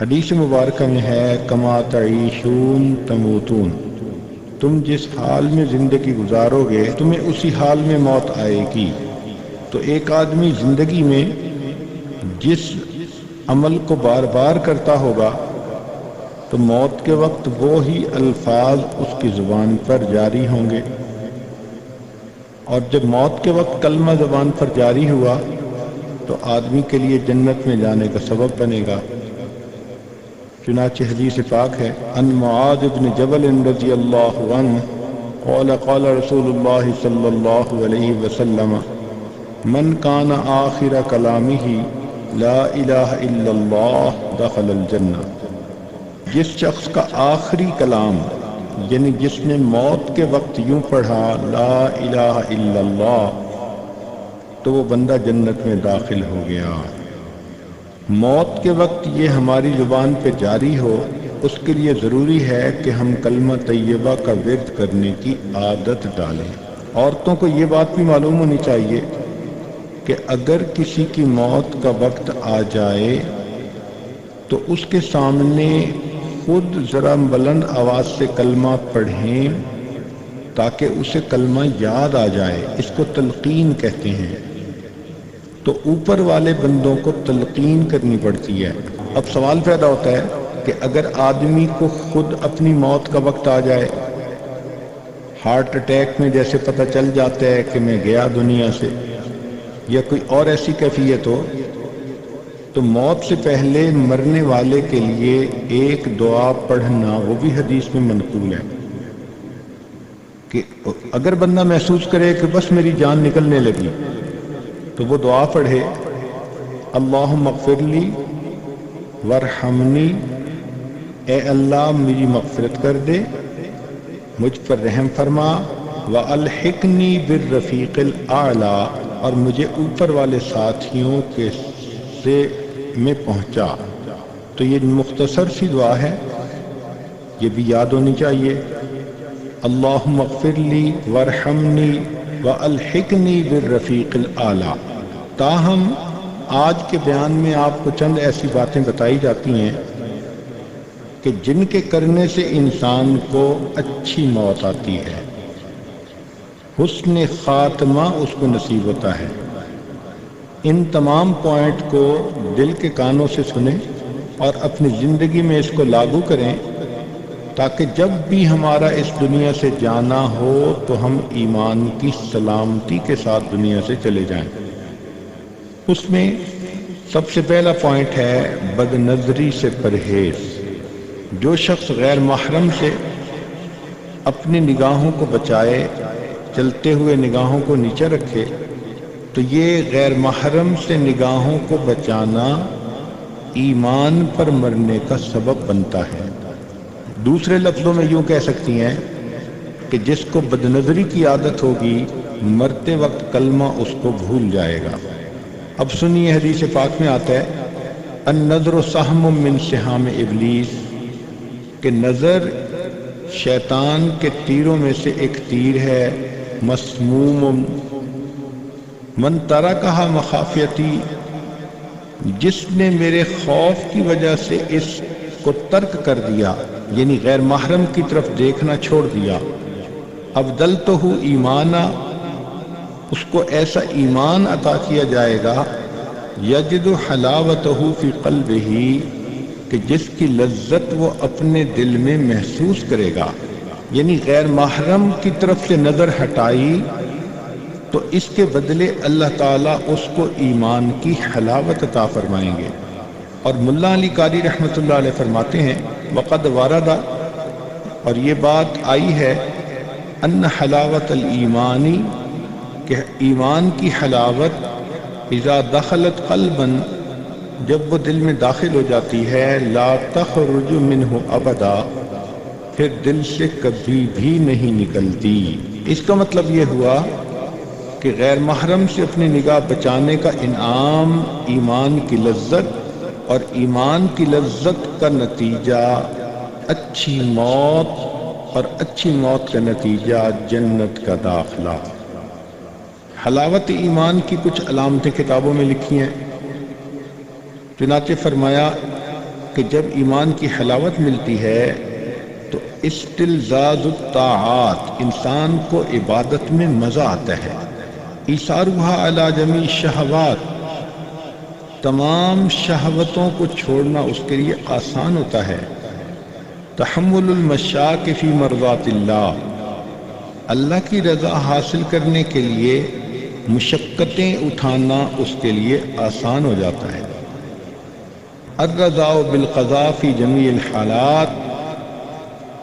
حدیث مبارکہ میں ہے کما تعیشون تموتون، تم جس حال میں زندگی گزارو گے تمہیں اسی حال میں موت آئے گی۔ تو ایک آدمی زندگی میں جس عمل کو بار بار کرتا ہوگا تو موت کے وقت وہی الفاظ اس کی زبان پر جاری ہوں گے، اور جب موت کے وقت کلمہ زبان پر جاری ہوا تو آدمی کے لیے جنت میں جانے کا سبب بنے گا۔ چنانچہ حدیث پاک ہے ان معاذ بن جبل رضی اللہ عنہ قال قال رسول اللہ صلی اللہ علیہ وسلم من کان آخر کلامہ لا الہ الا اللہ دخل الجنہ، جس شخص کا آخری کلام یعنی جس نے موت کے وقت یوں پڑھا لا الہ الا اللہ تو وہ بندہ جنت میں داخل ہو گیا۔ موت کے وقت یہ ہماری زبان پہ جاری ہو، اس کے لیے ضروری ہے کہ ہم کلمہ طیبہ کا ورد کرنے کی عادت ڈالیں۔ عورتوں کو یہ بات بھی معلوم ہونی چاہیے کہ اگر کسی کی موت کا وقت آ جائے تو اس کے سامنے خود ذرا بلند آواز سے کلمہ پڑھیں تاکہ اسے کلمہ یاد آ جائے، اس کو تلقین کہتے ہیں۔ تو اوپر والے بندوں کو تلقین کرنی پڑتی ہے۔ اب سوال پیدا ہوتا ہے کہ اگر آدمی کو خود اپنی موت کا وقت آ جائے، ہارٹ اٹیک میں جیسے پتہ چل جاتا ہے کہ میں گیا دنیا سے، یا کوئی اور ایسی کیفیت ہو، تو موت سے پہلے مرنے والے کے لیے ایک دعا پڑھنا وہ بھی حدیث میں منقول ہے کہ اگر بندہ محسوس کرے کہ بس میری جان نکلنے لگی تو وہ دعا پڑھے اللہم اغفر لی وارحمنی، اے اللہ میری مغفرت کر دے، مجھ پر رحم فرما، والحقنی بالرفیق الاعلی، اور مجھے اوپر والے ساتھیوں کے سے میں پہنچا۔ تو یہ مختصر سی دعا ہے، یہ بھی یاد ہونی چاہیے، اللہم اغفر لی وارحمنی والحقنی بالرفیق الاعلی۔ تاہم آج کے بیان میں آپ کو چند ایسی باتیں بتائی جاتی ہیں کہ جن کے کرنے سے انسان کو اچھی موت آتی ہے، حسن خاتمہ اس کو نصیب ہوتا ہے۔ ان تمام پوائنٹ کو دل کے کانوں سے سنیں اور اپنی زندگی میں اس کو لاگو کریں تاکہ جب بھی ہمارا اس دنیا سے جانا ہو تو ہم ایمان کی سلامتی کے ساتھ دنیا سے چلے جائیں۔ اس میں سب سے پہلا پوائنٹ ہے بد نظری سے پرہیز۔ جو شخص غیر محرم سے اپنی نگاہوں کو بچائے، چلتے ہوئے نگاہوں کو نیچے رکھے، تو یہ غیر محرم سے نگاہوں کو بچانا ایمان پر مرنے کا سبب بنتا ہے۔ دوسرے لفظوں میں یوں کہہ سکتی ہیں کہ جس کو بد نظری کی عادت ہوگی مرتے وقت کلمہ اس کو بھول جائے گا۔ اب سنیے، حدیث پاک میں آتا ہے النظر سہم من سہام ابلیس، کہ نظر شیطان کے تیروں میں سے ایک تیر ہے، مسموم من ترکہا مخافیتی، جس نے میرے خوف کی وجہ سے اس کو ترک کر دیا، یعنی غیر محرم کی طرف دیکھنا چھوڑ دیا، ابدلتہ ایمانا، اس کو ایسا ایمان عطا کیا جائے گا، یجد حلاوتہ فی قلبہ، کہ جس کی لذت وہ اپنے دل میں محسوس کرے گا۔ یعنی غیر محرم کی طرف سے نظر ہٹائی تو اس کے بدلے اللہ تعالیٰ اس کو ایمان کی حلاوت عطا فرمائیں گے۔ اور ملا علی قاری رحمۃ اللہ علیہ فرماتے ہیں وقد ورد، اور یہ بات آئی ہے، ان حلاوت الایمانی، کہ ایمان کی حلاوت اذا دخلت قلبا، جب وہ دل میں داخل ہو جاتی ہے، لا تخرج منہ ابدا، پھر دل سے کبھی بھی نہیں نکلتی۔ اس کا مطلب یہ ہوا کہ غیر محرم سے اپنی نگاہ بچانے کا انعام ایمان کی لذت، اور ایمان کی لذت کا نتیجہ اچھی موت، اور اچھی موت کا نتیجہ جنت کا داخلہ۔ حلاوت ایمان کی کچھ علامتیں کتابوں میں لکھی ہیں، چنانچہ فرمایا کہ جب ایمان کی حلاوت ملتی ہے تو استلذاذ الطاعات، انسان کو عبادت میں مزہ آتا ہے، ایثارها علی جمیع الشہوات، تمام شہوتوں کو چھوڑنا اس کے لیے آسان ہوتا ہے، تحمل المشاق فی مرضات اللہ، اللہ کی رضا حاصل کرنے کے لیے مشقتیں اٹھانا اس کے لیے آسان ہو جاتا ہے، الرضا بالقضاء فی جمیع الحالات،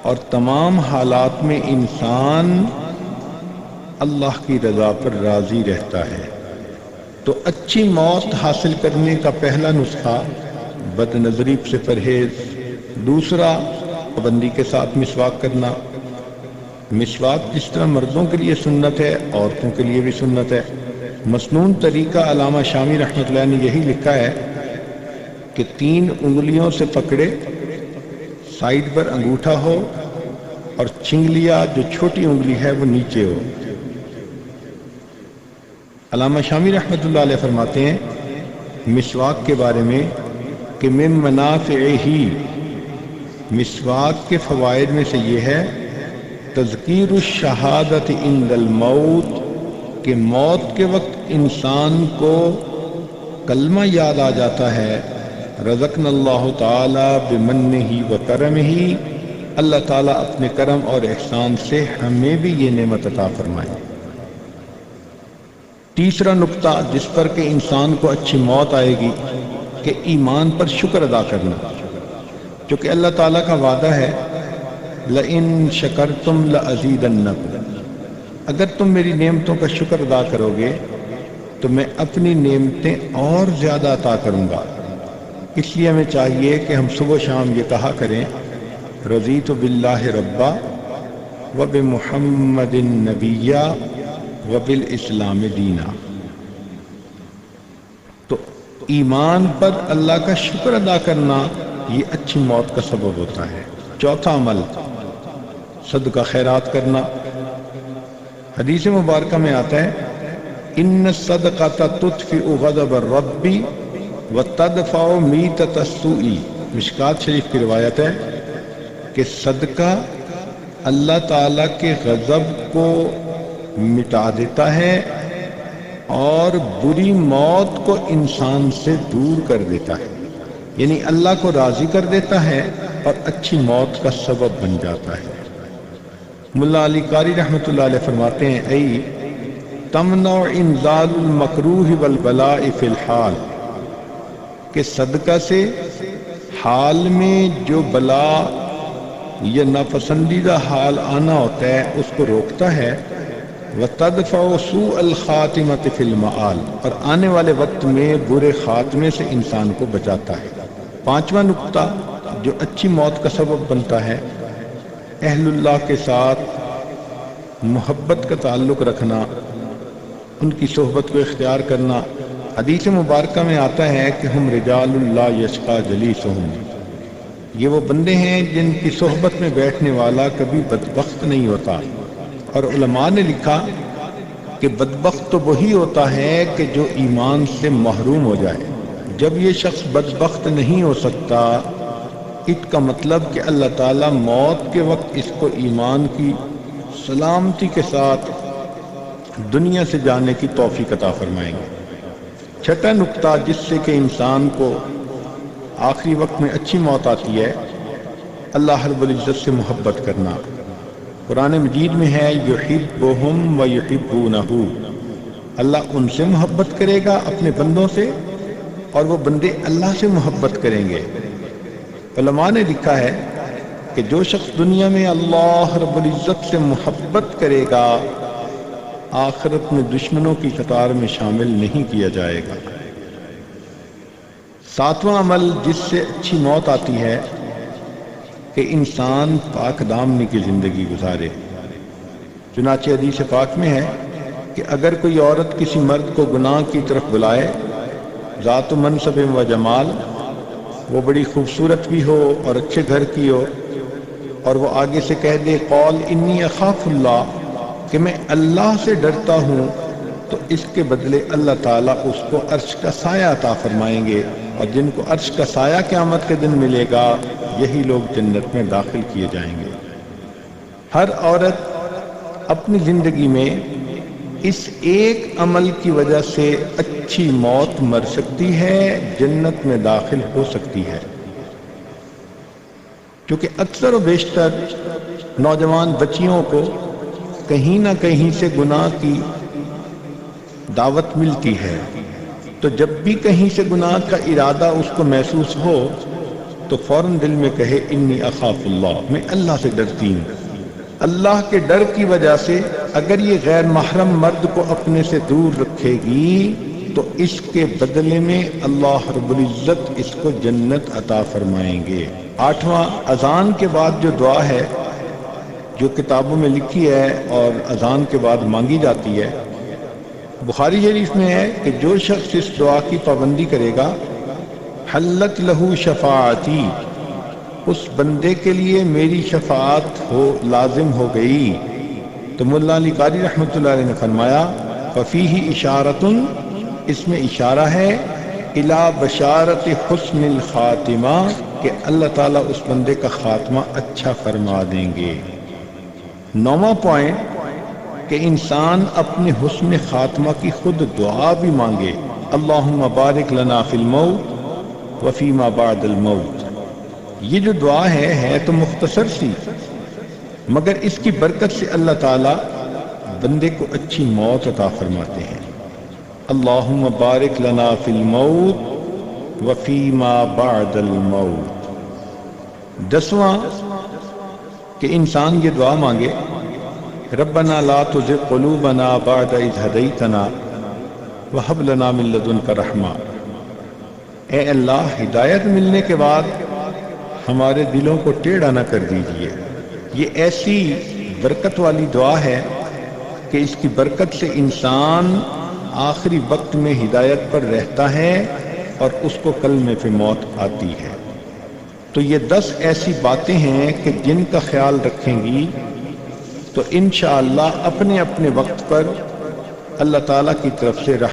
اور تمام حالات میں انسان اللہ کی رضا پر راضی رہتا ہے۔ تو اچھی موت حاصل کرنے کا پہلا نسخہ بد نظری سے پرہیز، دوسرا پابندی کے ساتھ مسواک کرنا۔ مسواک جس طرح مردوں کے لیے سنت ہے عورتوں کے لیے بھی سنت ہے۔ مسنون طریقہ علامہ شامی رحمۃ اللہ نے یہی لکھا ہے کہ 3 انگلیوں سے پکڑے، سائیڈ پر انگوٹھا ہو اور چنگلیا جو چھوٹی انگلی ہے وہ نیچے ہو۔ علامہ شامی رحمۃ اللہ علیہ فرماتے ہیں مسواک کے بارے میں کہ من منافعہ، مسواک کے فوائد میں سے یہ ہے تذکیر الشہادت عند الموت، کہ موت کے وقت انسان کو کلمہ یاد آ جاتا ہے، رزقنا اللہ تعالی بمنہ و کرمہ، اللہ تعالیٰ اپنے کرم اور احسان سے ہمیں بھی یہ نعمت عطا فرمائے۔ تیسرا نقطہ جس پر کہ انسان کو اچھی موت آئے گی کہ ایمان پر شکر ادا کرنا، چونکہ اللہ تعالیٰ کا وعدہ ہے لئن شکرتم لازیدنکم، اگر تم میری نعمتوں کا شکر ادا کرو گے تو میں اپنی نعمتیں اور زیادہ عطا کروں گا۔ اس لیے ہمیں چاہیے کہ ہم صبح و شام یہ کہا کریں رضیت باللہ ربا وبمحمد نبیا وبالاسلام دینا۔ تو ایمان پر اللہ کا شکر ادا کرنا یہ اچھی موت کا سبب ہوتا ہے۔ چوتھا عمل صدقہ خیرات کرنا۔ حدیث مبارکہ میں آتا ہے ان الصدقۃ تطفئ غضب الرب وتدفع میتۃ السوء، مشکات شریف کی روایت ہے کہ صدقہ اللہ تعالیٰ کے غضب کو مٹا دیتا ہے اور بری موت کو انسان سے دور کر دیتا ہے، یعنی اللہ کو راضی کر دیتا ہے اور اچھی موت کا سبب بن جاتا ہے۔ ملا علی قاری رحمۃ اللہ علیہ فرماتے ہیں ای تمنع انزال المکروہ والبلاء فی الحال، کہ صدقہ سے حال میں جو بلا یا ناپسندیدہ حال آنا ہوتا ہے اس کو روکتا ہے، وتدفع سوء الخاتمۃ فی المآل، اور آنے والے وقت میں برے خاتمے سے انسان کو بچاتا ہے۔ پانچواں نقطہ جو اچھی موت کا سبب بنتا ہے اہل اللہ کے ساتھ محبت کا تعلق رکھنا، ان کی صحبت کو اختیار کرنا۔ حدیث مبارکہ میں آتا ہے کہ ہم رجال اللہ یشقی جلیسہم، یہ وہ بندے ہیں جن کی صحبت میں بیٹھنے والا کبھی بدبخت نہیں ہوتا۔ اور علماء نے لکھا کہ بدبخت تو وہی ہوتا ہے کہ جو ایمان سے محروم ہو جائے۔ جب یہ شخص بدبخت نہیں ہو سکتا، اس کا مطلب کہ اللہ تعالیٰ موت کے وقت اس کو ایمان کی سلامتی کے ساتھ دنیا سے جانے کی توفیق عطا فرمائیں گے۔ چھٹا نقطہ جس سے کہ انسان کو آخری وقت میں اچھی موت آتی ہے، اللہ رب العزت سے محبت کرنا۔ قرآن مجید میں ہے یحبہم ویحبونہ، اللہ ان سے محبت کرے گا اپنے بندوں سے اور وہ بندے اللہ سے محبت کریں گے۔ علماء نے لکھا ہے کہ جو شخص دنیا میں اللہ رب العزت سے محبت کرے گا آخرت میں دشمنوں کی قطار میں شامل نہیں کیا جائے گا۔ ساتواں عمل جس سے اچھی موت آتی ہے کہ انسان پاک دامنی کی زندگی گزارے۔ چنانچہ حدیث پاک میں ہے کہ اگر کوئی عورت کسی مرد کو گناہ کی طرف بلائے، ذات منصب و جمال، وہ بڑی خوبصورت بھی ہو اور اچھے گھر کی ہو، اور وہ آگے سے کہہ دے قول انی اخاف اللہ، کہ میں اللہ سے ڈرتا ہوں، تو اس کے بدلے اللہ تعالیٰ اس کو عرش کا سایہ عطا فرمائیں گے اور جن کو عرش کا سایہ قیامت کے دن ملے گا یہی لوگ جنت میں داخل کیے جائیں گے۔ ہر عورت اپنی زندگی میں اس ایک عمل کی وجہ سے اچھی موت مر سکتی ہے، جنت میں داخل ہو سکتی ہے، کیونکہ اکثر و بیشتر نوجوان بچیوں کو کہیں نہ کہیں سے گناہ کی دعوت ملتی ہے، تو جب بھی کہیں سے گناہ کا ارادہ اس کو محسوس ہو تو فوراً دل میں کہے انی اخاف اللہ، میں اللہ سے ڈرتی ہوں۔ اللہ کے ڈر کی وجہ سے اگر یہ غیر محرم مرد کو اپنے سے دور رکھے گی تو اس کے بدلے میں اللہ رب العزت اس کو جنت عطا فرمائیں گے۔ 8واں، اذان کے بعد جو دعا ہے جو کتابوں میں لکھی ہے اور اذان کے بعد مانگی جاتی ہے، بخاری شریف میں ہے کہ جو شخص اس دعا کی پابندی کرے گا حلت لہو شفاعتی، اس بندے کے لیے میری شفاعت لازم ہو گئی۔ تو مولا علی قاری رحمۃ اللہ علیہ نے فرمایا ففیہ اشارۃ، اس میں اشارہ ہے الی بشارت حسن الخاتمہ، کہ اللہ تعالیٰ اس بندے کا خاتمہ اچھا فرما دیں گے۔ 9واں پوائنٹ کہ انسان اپنے حسن خاتمہ کی خود دعا بھی مانگے، اللہم بارک لنا فی الموت وفی ما بعد الموت۔ یہ جو دعا ہے تو مختصر سی، مگر اس کی برکت سے اللہ تعالیٰ بندے کو اچھی موت عطا فرماتے ہیں۔ اللہم بارک لنا فی الموت وفی ما بعد الموت۔ 10واں کہ انسان یہ دعا مانگے ربنا لا تزغ قلوبنا بعد اذ ہدیتنا وہب لنا من لدنک رحمہ، اے اللہ ہدایت ملنے کے بعد ہمارے دلوں کو ٹیڑھا نہ کر دیجیے۔ یہ ایسی برکت والی دعا ہے کہ اس کی برکت سے انسان آخری وقت میں ہدایت پر رہتا ہے اور اس کو کلمے پہ موت آتی ہے۔ تو یہ 10 ایسی باتیں ہیں کہ جن کا خیال رکھیں گی تو انشاءاللہ اپنے اپنے وقت پر اللہ تعالیٰ کی طرف سے